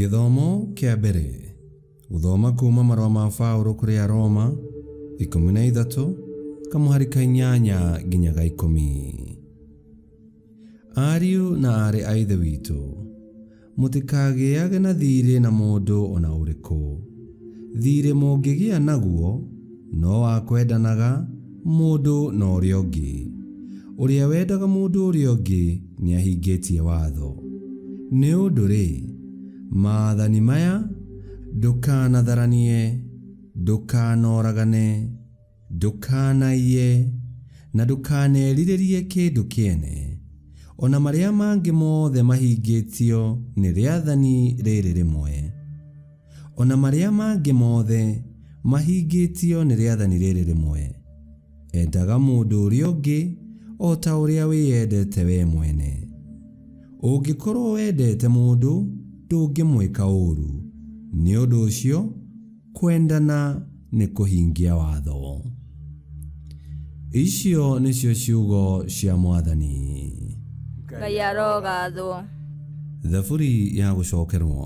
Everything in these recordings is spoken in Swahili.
Githomo kia mbere. Guthoma kuma marũa ma Paulo kũrĩ Aroma 13 kamuhari ka 8 nginya ga 10. Ariũ na aarĩ a Ithe witũ, mũtikagĩage na thiirĩ na mũndũ ona ũrĩkũ. Thiirĩ mũngĩgĩa naguo no wa kwendanaga mũndũ na ũrĩa ũngĩ. Ũrĩa wendaga mũndũ ũrĩa ũngĩ nĩ ahingĩtie watho. Nĩ ũndũ-rĩ, maathani maya: ndũkanatharanie, ndũkanoragane, ndũkanaiye, na ndũkanerirĩrie kĩndũ kĩene, ona marĩa mangĩ mothe mahingĩtio nĩ rĩathani rĩrĩ rĩmwe. Ona marĩa mangĩ mothe mahingĩtio nĩ rĩathani rĩrĩ rĩmwe: endaga mũndũ ũrĩa ũngĩ o ta ũrĩa wĩyendete we mwene. Ũngĩkorwo wendete mũndũ, ndũngĩmwĩka ũũru. Nĩ ũndũ ũcio, kwendana nĩ kũhingia watho. Icio nĩcio ciugo cia Mwathani. Ngai arogathwo. Thaburi ya gũcokerwo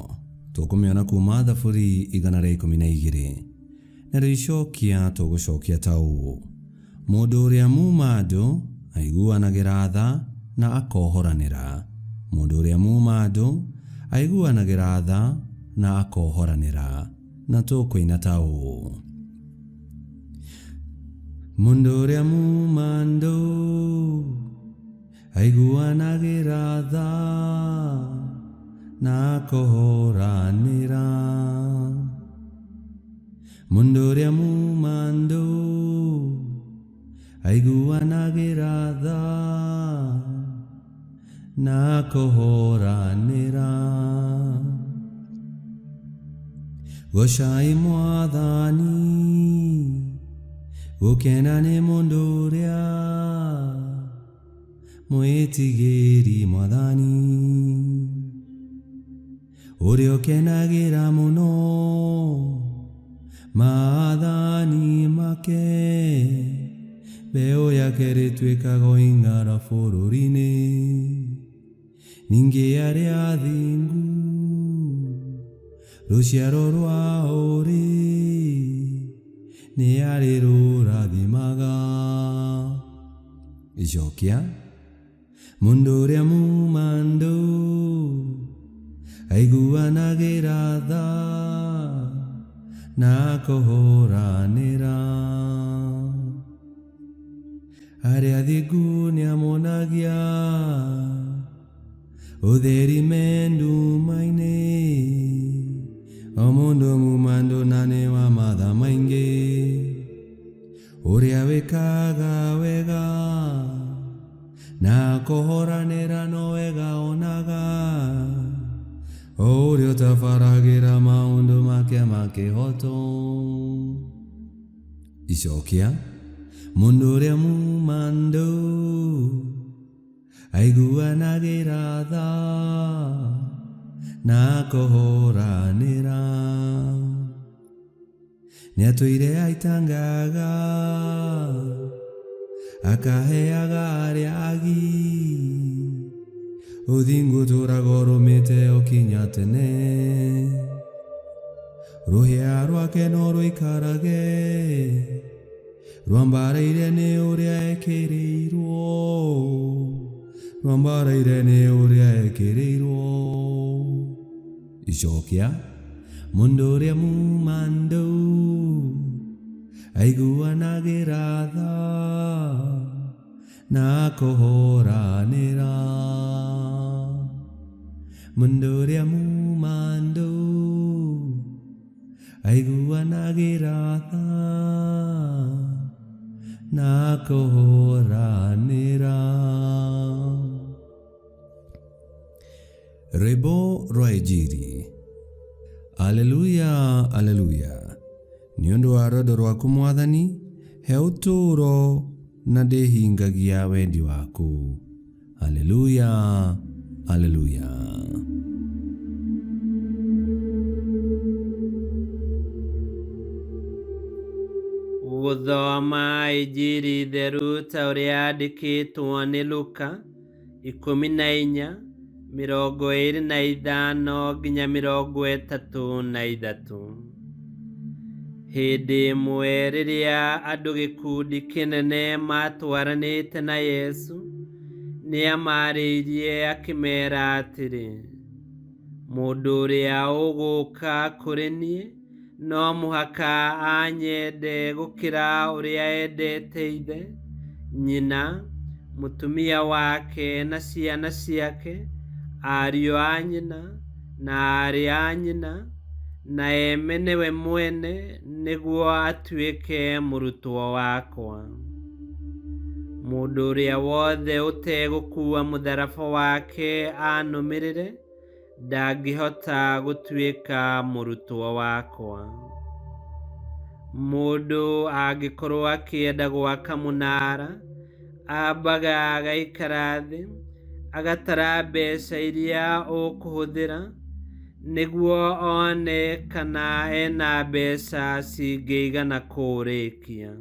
tũkũmĩona kuma Thaburi 112. Na rĩcokia tũgũcokia ta ũũ: mũndũ ũrĩa muma andũ aiguanagĩra tha na akohoranĩra. Mũndũ ũrĩa muma andũ aiguanagĩra tha na akohoranĩra. Na tũkũina ta ũũ: mũndũ ũrĩa muma andũ aiguanagĩra tha na akohoranĩra. Mũndũ ũrĩa muma andũ aiguanagĩra tha na akohoranĩra. Gocai Mwathani, gũkena nĩ mũndũ ũrĩa mwĩtigĩri Mwathani, ũrĩa ũkenagĩra mũno maathani make. Mbeũ yake rĩtuĩkaga ing'ara bũrũri-inĩ. Ningĩ arĩa athingu rũciaro rwao nĩ arĩrũrathimaga. Icokia: mũndũ ũrĩa muma andũ aiguanagĩra tha na akohoranĩra. Arĩa athingu nĩamonagia ũtheri me nduma-inĩ. O mũndũ muma andũ na nĩ wa matha maingĩ. Ũrĩa wĩkaga wega na akohoranĩra no wega onaga. O ũrĩa ũtabaragĩra maũndũ make ma kĩhoto. Icokia: mũndũ ũrĩa muma andũ aiguanagĩra tha na akohoranĩra. Nĩatũire aitangaga, akaheaga arĩa agi. Ũthingu ũtũũraga ũrũmĩte ũkinya tene. Rũhĩa rwake no rũikarage, rwambarĩire nĩ ũrĩa ekĩrĩirwo. Rwambarĩire nĩ ũrĩa ekĩrĩirwo. Icokia: mũndũ ũrĩa muma andũ aiguanagĩra tha na akohoranĩra. Mũndũ ũrĩa muma andũ aiguanagĩra tha na akohoranĩra. Rwĩmbo rwa Injili. Aleluya, aleluya. Nĩ ũndũ wa rwendo rwaku Mwathani, he ũtũũro na ndĩhingagia wendi waku. Aleluya, aleluya. Gũthoma Injili theru ta ũrĩa yandĩkĩtwo nĩ Luka 14 25 nginya 33. Hĩndĩ ĩmwe rĩrĩa andũ gĩkundi kĩnene matwaranĩte na Yesu, nĩamarĩirie akĩmera atĩrĩ, mũndũ ũrĩa ũgũka kũrĩ niĩ no mũhaka anyende gũkĩra ũrĩa endete ithe, nyina, mũtumia wake na ciana ciake, ariũ a nyina na aarĩ a nyina, na emene we mwene, nĩguo atuĩke mũrutwo wakwa. Mũndũ ũrĩa wothe ũtegũkua mũtharaba wake anũmĩrĩre, ndangĩhota gũtuĩka mũrutwo wakwa. Mũndũ angĩkorwo akĩenda gwaka mũnara, ambaga agaikara thĩ, agatara mbeca iria ũkũhũthĩra, nĩguo one kana ena mbeca cingĩigana kũũrĩkia.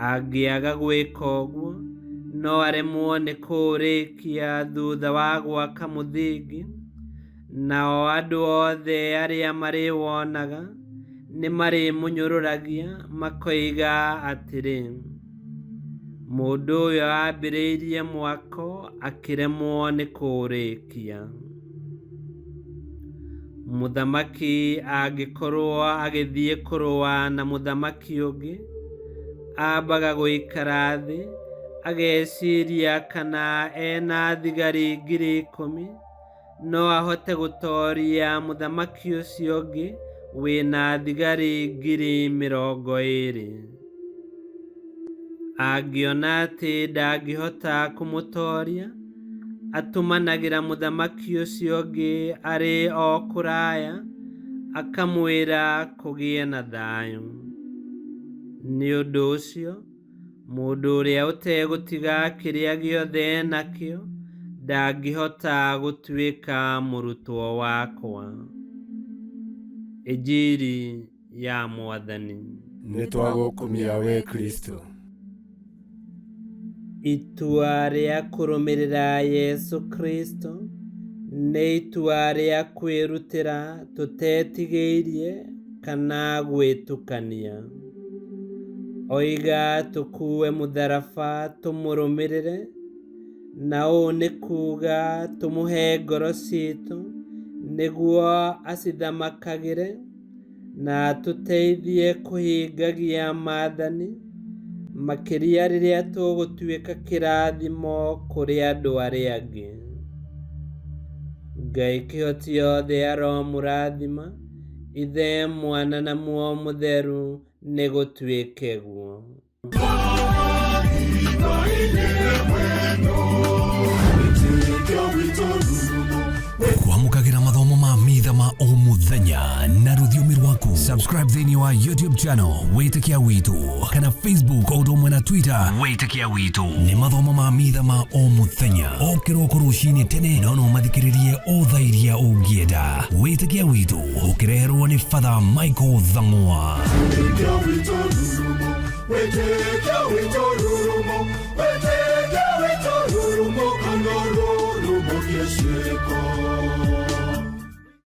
Angĩaga gwĩka ũguo, no aremwo nĩ kũũrĩkia thutha wa gwaka mũthingi, nao andũ othe arĩa marĩwonaga nĩ marĩmũnyũrũragia makoiga atĩrĩ, mũndũ ũyũ ambĩrĩirie mwako akĩremwo nĩ kũũrĩkia. Mũthamaki angĩkorwo agĩthiĩ kũrũa na mũthamaki ũngĩ, ambaga gũikara thĩ, ageciria kana ena thigari 10,000 no ahote gũtooria mũthamaki ũcio ũngĩ wĩna thigari 20,000. Angĩona atĩ ndangĩhota kũmũtooria, atũmanagĩra mũthamaki ũcio ũngĩ arĩ o kũraya, akamwĩra kũgĩe na thayũ. Nĩ ũndũ ũcio, mũndũ ũrĩa ũtegũtiga kĩrĩa gĩothe enakĩo, ndangĩhota gũtuĩka mũrutwo wakwa. Injiri ya Mwathani. Nĩtwagũkumia we Kristo. Itua rĩa kũrũmĩrĩra Yesu Kristo nĩ itua rĩa kwĩrutĩra tũtetigĩirie kana gwĩtukania. Oiga tũkue mũtharaba tũmũrũmĩrĩre, na ũũ nĩ kuuga tũmũhe ngoro ciitũ nĩguo acithamakagĩre na tũteithie kũhingagia maathani, makĩria rĩrĩa tũgũtuĩka kĩrathimo kũrĩ andũ arĩa angĩ. Ngai kĩhoti yothe aromũrathima, Ithe, Mwana na Muoyo Mũtheru, nĩ gũtuĩke guo. Kwamũkagĩra mathomo ma Mitha ma o mũthenya na rũthiomi rwaku. Subscribe thĩinĩ wa YouTube channel Witikia Witu, kana Facebook o ũndũ ũmwe na Twitter Witikia Witu. Nĩ mathomo ma Mitha ma o mũthenya, o kĩroko rũcinĩ tene, no mathikĩrĩrie o thaa iria ũngĩenda. Witikia Witu ũkĩreherwo nĩ Father Michael Thang'wa. Witikia Witu rurumo, kangaro rurumo kiesheko.